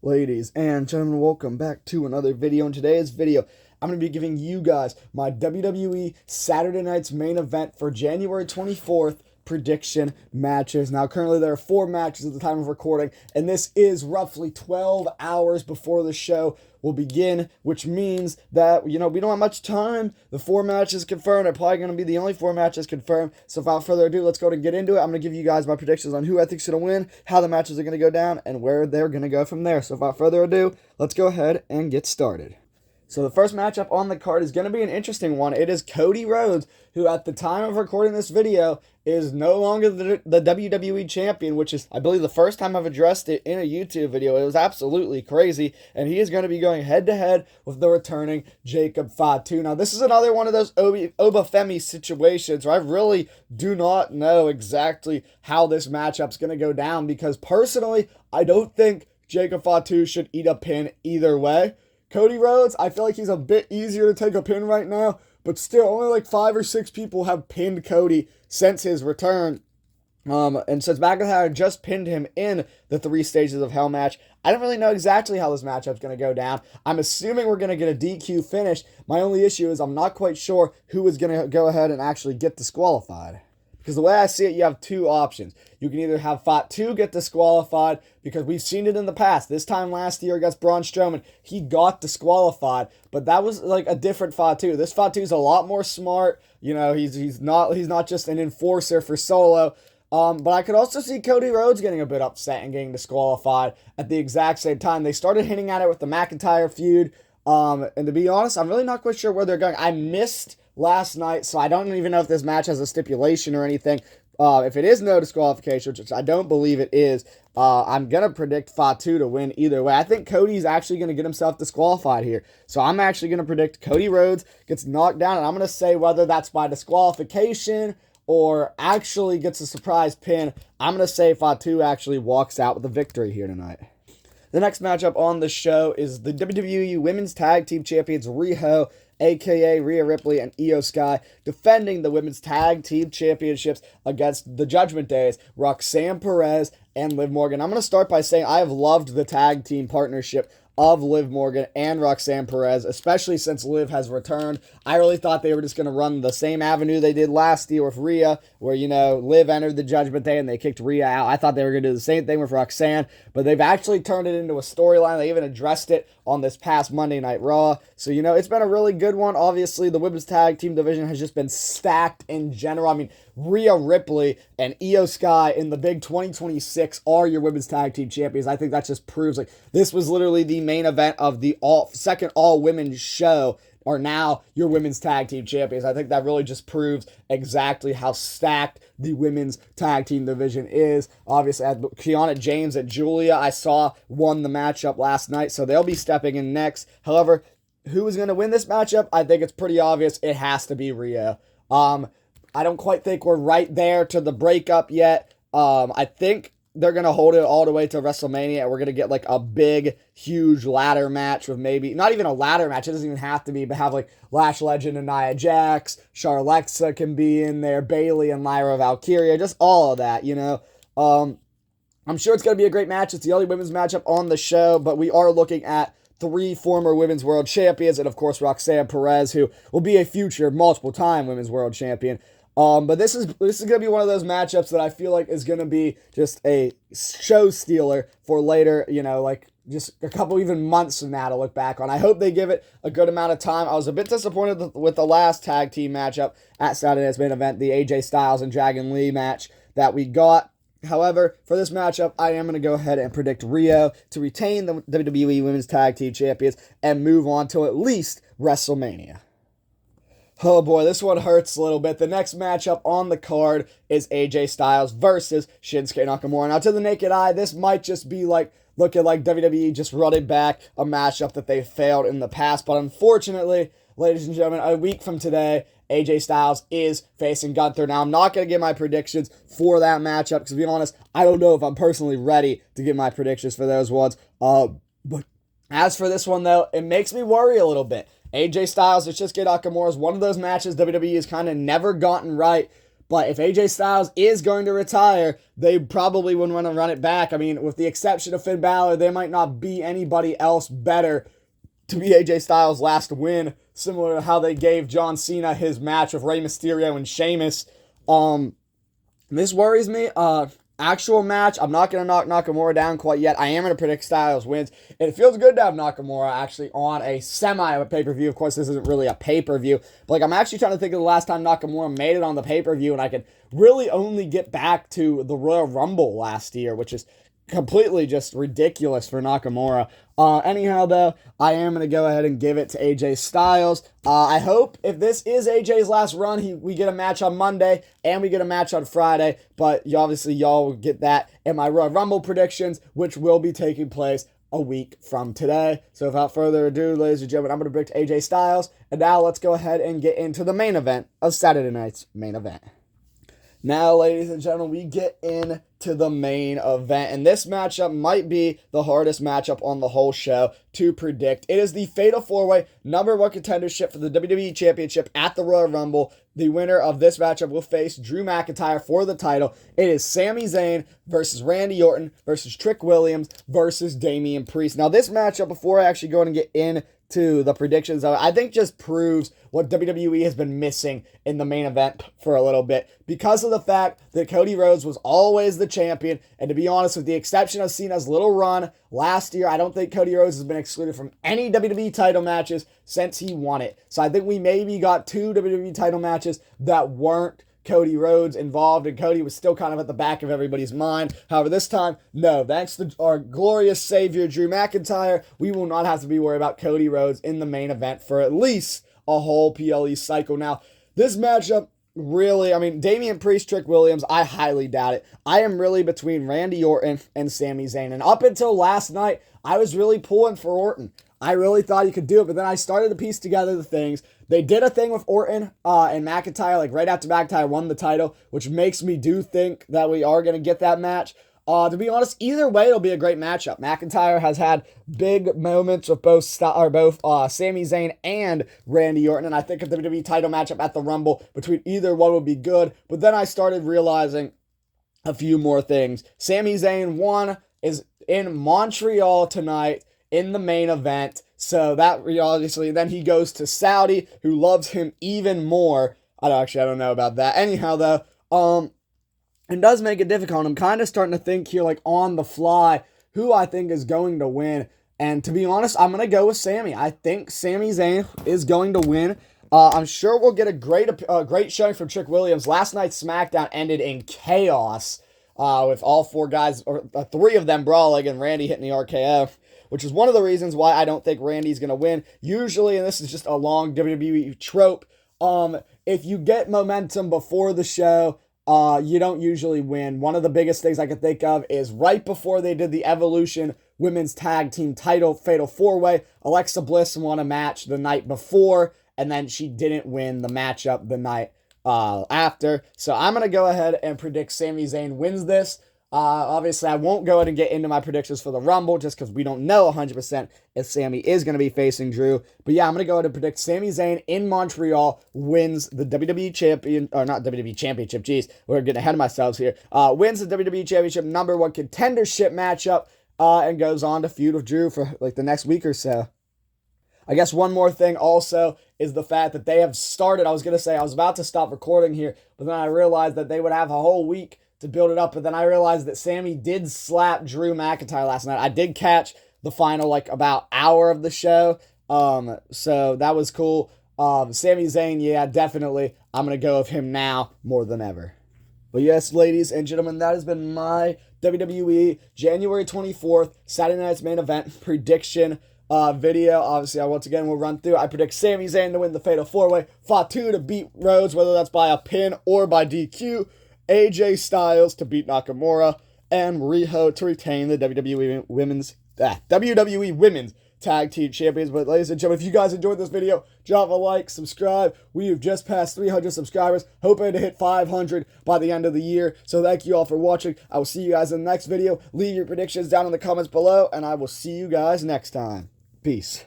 Ladies and gentlemen, welcome back to another video. In today's video, I'm going to be giving you guys my WWE Saturday night's main event for January 24th prediction matches. Now, currently there are 4 matches at the time of recording, and this is roughly 12 hours before the show will begin, which means that, we don't have much time. The 4 matches confirmed are probably going to be the only 4 matches confirmed. So without further ado, let's go ahead and get into it. I'm going to give you guys my predictions on who I think is going to win, how the matches are going to go down, and where they're going to go from there. So without further ado, let's go ahead and get started. So the first matchup on the card is going to be an interesting one. It is Cody Rhodes, who at the time of recording this video is no longer the WWE champion, which is, I believe, the first time I've addressed it in a YouTube video. It was absolutely crazy, and he is going to be going head-to-head with the returning Jacob Fatu. Now, this is another one of those Obafemi situations where I really do not know exactly how this matchup's going to go down, because personally, I don't think Jacob Fatu should eat a pin either way. Cody Rhodes, I feel like he's a bit easier to take a pin right now, but still, only like 5 or 6 people have pinned Cody since his return. And since McIntyre had just pinned him in the 3 stages of Hell match, I don't really know exactly how this matchup's going to go down. I'm assuming we're going to get a DQ finish. My only issue is I'm not quite sure who is going to go ahead and actually get disqualified. Because the way I see it, you have 2 options. You can either have Fatu get disqualified, because we've seen it in the past. This time last year against Braun Strowman, he got disqualified, but that was like a different Fatu. This Fatu's a lot more smart. He's not just an enforcer for Solo. But I could also see Cody Rhodes getting a bit upset and getting disqualified at the exact same time. They started hinting at it with the McIntyre feud. And to be honest, I'm really not quite sure where they're going. I missed last night, so I don't even know if this match has a stipulation or anything. If it is no disqualification, which I don't believe it is, I'm going to predict Fatu to win either way. I think Cody's actually going to get himself disqualified here. So I'm actually going to predict Cody Rhodes gets knocked down, and I'm going to say whether that's by disqualification or actually gets a surprise pin, I'm going to say Fatu actually walks out with a victory here tonight. The next matchup on the show is the WWE Women's Tag Team Champions Riho, a.k.a. Rhea Ripley, and Io Sky, defending the Women's Tag Team Championships against the Judgment Days, Roxanne Perez and Liv Morgan. I'm going to start by saying I have loved the tag team partnership of Liv Morgan and Roxanne Perez, especially since Liv has returned. I really thought they were just going to run the same avenue they did last year with Rhea, where, Liv entered the Judgment Day and they kicked Rhea out. I thought they were going to do the same thing with Roxanne, but they've actually turned it into a storyline. They even addressed it on this past Monday Night Raw. So, it's been a really good one. Obviously, the women's tag team division has just been stacked in general. I mean, Rhea Ripley and Io Sky in the big 2026 are your women's tag team champions. I think that just proves, this was literally the main event of the second all-women's show, are now your women's tag team champions. I think that really just proves exactly how stacked the women's tag team division is. Obviously, Kiana James and Julia, I saw, won the matchup last night, so they'll be stepping in next. However, who is going to win this matchup? I think it's pretty obvious. It has to be Rhea. I don't quite think we're right there to the breakup yet. I think they're going to hold it all the way to WrestleMania, and we're going to get a big, huge ladder match with maybe, not even a ladder match, it doesn't even have to be, but have Lash Legend and Nia Jax, Charlexa can be in there, Bayley and Lyra Valkyria, just all of that, I'm sure it's going to be a great match. It's the only women's matchup on the show, but we are looking at 3 former women's world champions, and of course Roxanne Perez, who will be a future multiple-time women's world champion. But this is going to be one of those matchups that I feel like is going to be just a show stealer for later, just a couple even months from now to look back on. I hope they give it a good amount of time. I was a bit disappointed with the last tag team matchup at Saturday Night's Main Event, the AJ Styles and Dragon Lee match that we got. However, for this matchup, I am going to go ahead and predict Rio to retain the WWE Women's Tag Team Champions and move on to at least WrestleMania. Oh boy, this one hurts a little bit. The next matchup on the card is AJ Styles versus Shinsuke Nakamura. Now, to the naked eye, this might just be looking like WWE just running back a matchup that they failed in the past. But unfortunately, ladies and gentlemen, a week from today, AJ Styles is facing Gunther. Now, I'm not going to give my predictions for that matchup, because to be honest, I don't know if I'm personally ready to give my predictions for those ones. But as for this one, though, it makes me worry a little bit. AJ Styles and Shinsuke Nakamura is one of those matches WWE has kind of never gotten right, But if AJ Styles is going to retire, they probably wouldn't want to run it back. I mean, with the exception of Finn Balor, there might not be anybody else better to be AJ Styles' last win, similar to how they gave John Cena his match with Rey Mysterio and Sheamus. This worries me. Actual match, I'm not going to knock Nakamura down quite yet. I am going to predict Styles wins. And it feels good to have Nakamura actually on a semi-pay-per-view. Of course, this isn't really a pay-per-view. But like, I'm actually trying to think of the last time Nakamura made it on the pay-per-view, and I could really only get back to the Royal Rumble last year, which is completely just ridiculous for Nakamura. Anyhow, though, I am going to go ahead and give it to AJ Styles. I hope if this is AJ's last run, we get a match on Monday and we get a match on Friday. But obviously, y'all will get that in my Royal Rumble predictions, which will be taking place a week from today. So without further ado, ladies and gentlemen, I'm going to predict AJ Styles. And now let's go ahead and get into the main event of Saturday night's main event. Now, ladies and gentlemen, we get into the main event, and this matchup might be the hardest matchup on the whole show to predict. It is the Fatal 4-Way #1 contendership for the WWE Championship at the Royal Rumble. The winner of this matchup will face Drew McIntyre for the title. It is Sami Zayn versus Randy Orton versus Trick Williams versus Damian Priest. Now, this matchup, before I actually go and get into the predictions of it, I think just proves what WWE has been missing in the main event for a little bit, because of the fact that Cody Rhodes was always the champion. And to be honest, with the exception of Cena's little run last year, I don't think Cody Rhodes has been excluded from any WWE title matches since he won it. So I think we maybe got 2 WWE title matches that weren't Cody Rhodes involved, and Cody was still kind of at the back of everybody's mind. However, this time, no, thanks to our glorious savior, Drew McIntyre, we will not have to be worried about Cody Rhodes in the main event for at least a whole PLE cycle. Now, this matchup, really, I mean, Damian Priest, Trick Williams, I highly doubt it. I am really between Randy Orton and Sami Zayn, and up until last night, I was really pulling for Orton. I really thought he could do it, but then I started to piece together the things. They did a thing with Orton and McIntyre, like right after McIntyre won the title, which makes me do think that we are going to get that match. To be honest, either way, it'll be a great matchup. McIntyre has had big moments with both Sami Zayn and Randy Orton, and I think a WWE title matchup at the Rumble between either one would be good. But then I started realizing a few more things. Sami Zayn, one, is in Montreal tonight in the main event, so that obviously, then he goes to Saudi, who loves him even more. I don't know about that. Anyhow, though, it does make it difficult. I'm kind of starting to think here, like on the fly, who I think is going to win. And to be honest, I'm going to go with Sami. I think Sami Zayn is going to win. I'm sure we'll get a great showing from Trick Williams. Last night's SmackDown ended in chaos with all 4 guys, or 3 of them brawling, and Randy hitting the RKO, which is one of the reasons why I don't think Randy's going to win. Usually, and this is just a long WWE trope, if you get momentum before the show, you don't usually win. One of the biggest things I can think of is right before they did the Evolution Women's Tag Team title Fatal 4-Way, Alexa Bliss won a match the night before, and then she didn't win the matchup the night after. So I'm going to go ahead and predict Sami Zayn wins this. Obviously, I won't go ahead and get into my predictions for the Rumble just because we don't know 100% if Sami is going to be facing Drew. But yeah, I'm going to go ahead and predict Sami Zayn in Montreal wins the WWE Champion, or not WWE Championship, geez, we're getting ahead of ourselves here. Wins the WWE Championship #1 contendership matchup and goes on to feud with Drew for like the next week or so. I guess one more thing also is the fact that they have started, I was about to stop recording here, but then I realized that they would have a whole week to build it up, but then I realized that Sami did slap Drew McIntyre last night. I did catch the final, like, about hour of the show, so that was cool. Sami Zayn, yeah, definitely, I'm going to go with him now more than ever. But yes, ladies and gentlemen, that has been my WWE January 24th, Saturday night's main event prediction video. Obviously, I once again will run through. I predict Sami Zayn to win the Fatal 4-Way, Fatu to beat Rhodes, whether that's by a pin or by DQ, AJ Styles to beat Nakamura, and Riho to retain the WWE Women's Tag Team Champions. But ladies and gentlemen, if you guys enjoyed this video, drop a like, subscribe. We have just passed 300 subscribers, hoping to hit 500 by the end of the year. So thank you all for watching. I will see you guys in the next video. Leave your predictions down in the comments below, and I will see you guys next time. Peace.